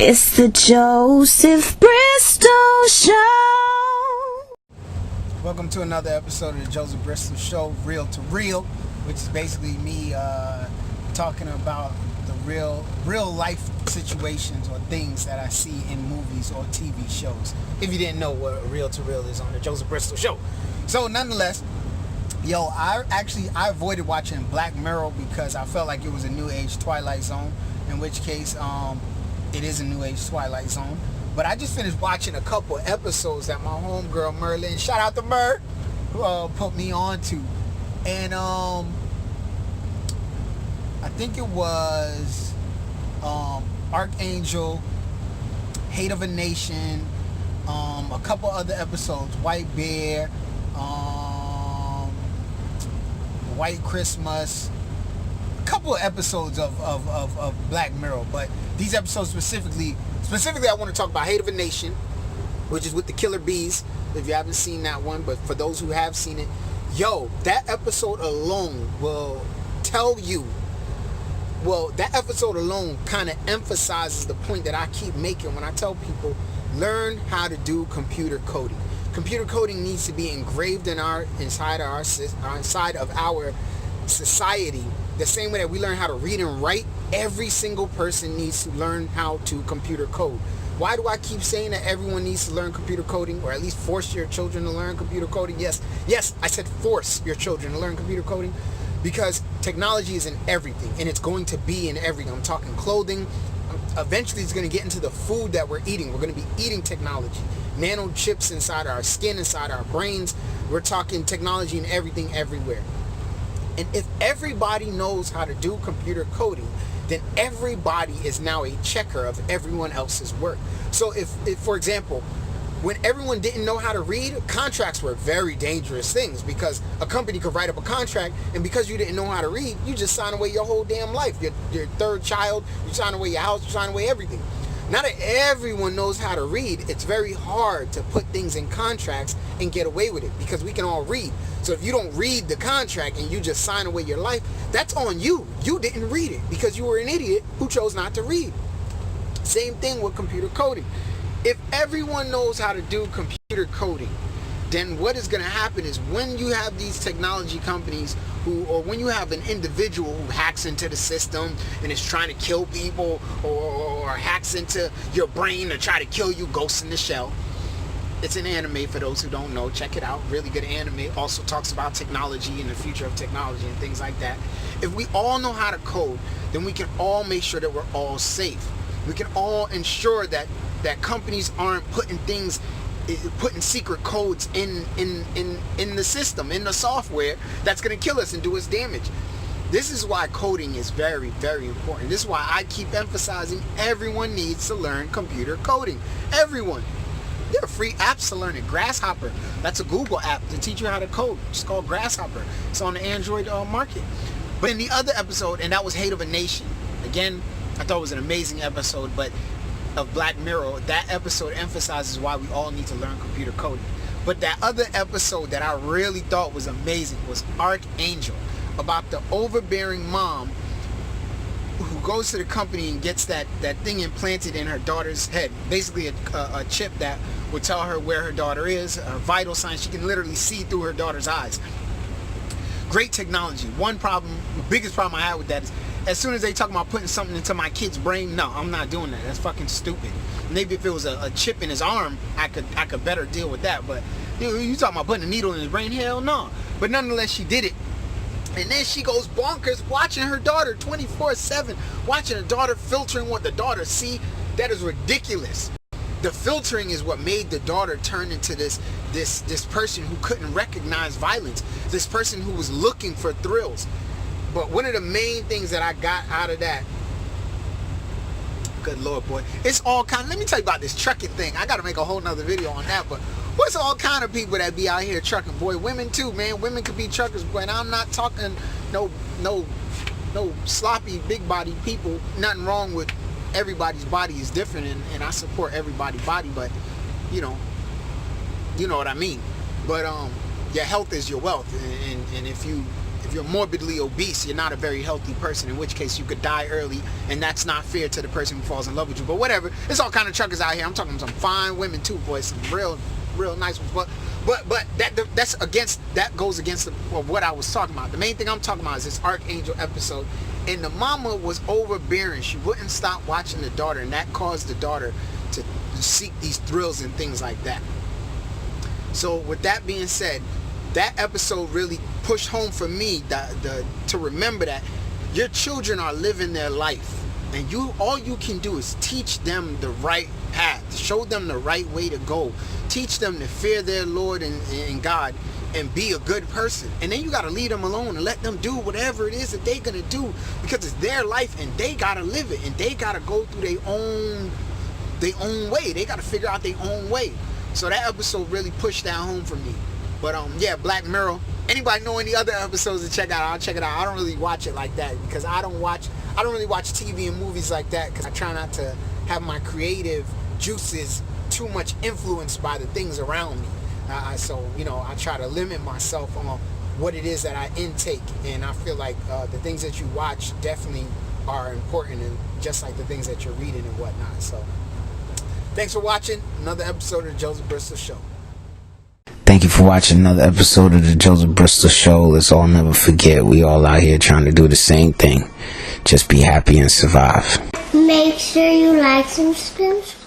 It's the Joseph Bristol Show. Welcome to another episode of the Joseph Bristol Show, Real to Real, which is basically me talking about the real life situations or things that I see in movies or TV shows. If you didn't know what Real to Real is on the Joseph Bristol Show. So nonetheless, I avoided watching Black Mirror because I felt like it was a new age Twilight Zone, in which case it is a new age Twilight Zone. But I just finished watching a couple episodes that my homegirl Merlin, shout out to Mer, put me on to. And I think it was Archangel, Hate of a Nation, a couple other episodes, White Bear, White Christmas, a couple of episodes of Black Mirror. But these episodes specifically I want to talk about Hate of a Nation, which is with the Killer Bees, if you haven't seen that one. But for those who have seen it, that episode alone will tell you, that episode alone kind of emphasizes the point that I keep making when I tell people, learn how to do computer coding. Computer coding needs to be engraved inside of our society. The same way that we learn how to read and write, every single person needs to learn how to computer code. Why do I keep saying that everyone needs to learn computer coding, or at least force your children to learn computer coding? Yes, I said force your children to learn computer coding, because technology is in everything, and it's going to be in everything. I'm talking clothing. Eventually, it's going to get into the food that we're eating. We're going to be eating technology. Nano chips inside our skin, inside our brains. We're talking technology in everything, everywhere. And if everybody knows how to do computer coding, then everybody is now a checker of everyone else's work. So if for example, when everyone didn't know how to read, contracts were very dangerous things, because a company could write up a contract, and because you didn't know how to read, you just sign away your whole damn life. Your third child, you sign away your house, you sign away everything. Now that everyone knows how to read, it's very hard to put things in contracts and get away with it, because we can all read. So if you don't read the contract and you just sign away your life, that's on you. You didn't read it because you were an idiot who chose not to read. Same thing with computer coding. If everyone knows how to do computer coding, then what is going to happen is, when you have these technology companies or when you have an individual who hacks into the system and is trying to kill people, or hacks into your brain to try to kill you, Ghost in the Shell. It's an anime for those who don't know. Check it out. Really good anime. Also talks about technology and the future of technology and things like that. If we all know how to code, then we can all make sure that we're all safe. We can all ensure that companies aren't putting secret codes in the system, in the software, that's going to kill us and do us damage. This is why coding is very, very important. This is why I keep emphasizing everyone needs to learn computer coding. Everyone. There are free apps to learn it. Grasshopper, that's a Google app to teach you how to code. It's called Grasshopper. It's on the Android market. But in the other episode, and that was Hate of a Nation. Again, I thought it was an amazing episode, but of Black Mirror, that episode emphasizes why we all need to learn computer coding. But that other episode that I really thought was amazing was Archangel, about the overbearing mom who goes to the company and gets that thing implanted in her daughter's head. Basically a chip that will tell her where her daughter is, her vital signs. She can literally see through her daughter's eyes. Great technology. The biggest problem I had with that is, as soon as they talk about putting something into my kid's brain, no, I'm not doing that. That's fucking stupid. Maybe if it was a chip in his arm, I could better deal with that. But you talking about putting a needle in his brain? Hell no. But nonetheless, she did it. And then she goes bonkers watching her daughter 24/7, watching her daughter, filtering what the daughter see. That is ridiculous. The filtering is what made the daughter turn into this person who couldn't recognize violence, this person who was looking for thrills. But one of the main things that I got out of that, good Lord, boy, it's all kind of, let me tell you about this trucking thing. I got to make a whole nother video on that, but what's all kind of people that be out here trucking, boy? Women too, man. Women could be truckers, boy. And I'm not talking no sloppy, big body people. Nothing wrong with, everybody's body is different, and I support everybody's body, but you know what I mean. But your health is your wealth, and if you If you're morbidly obese, you're not a very healthy person, in which case you could die early, and that's not fair to the person who falls in love with you. But whatever, it's all kind of truckers out here. I'm talking some fine women too, boys, some real nice ones. But that goes against what I was talking about. The main thing I'm talking about is this Archangel episode, and the mama was overbearing. She wouldn't stop watching the daughter, and that caused the daughter to seek these thrills and things like that. So with that being said, that episode really pushed home for me to remember that your children are living their life, and all you can do is teach them the right path, show them the right way to go, teach them to fear their Lord and God, and be a good person. And then you got to leave them alone and let them do whatever it is that they're gonna do, because it's their life and they got to live it, and they got to go through their own way. They got to figure out their own way. So that episode really pushed that home for me. But yeah, Black Mirror. Anybody know any other episodes to check out? I'll check it out. I don't really watch it like that, because I don't really watch TV and movies like that, because I try not to have my creative juices too much influenced by the things around me. So I try to limit myself on what it is that I intake, and I feel like the things that you watch definitely are important, and just like the things that you're reading and whatnot. So thanks for watching another episode of the Joseph Bristol Show. Thank you for watching another episode of the Joseph Bristol Show. Let's all never forget, we all out here trying to do the same thing. Just be happy and survive. Make sure you like and subscribe.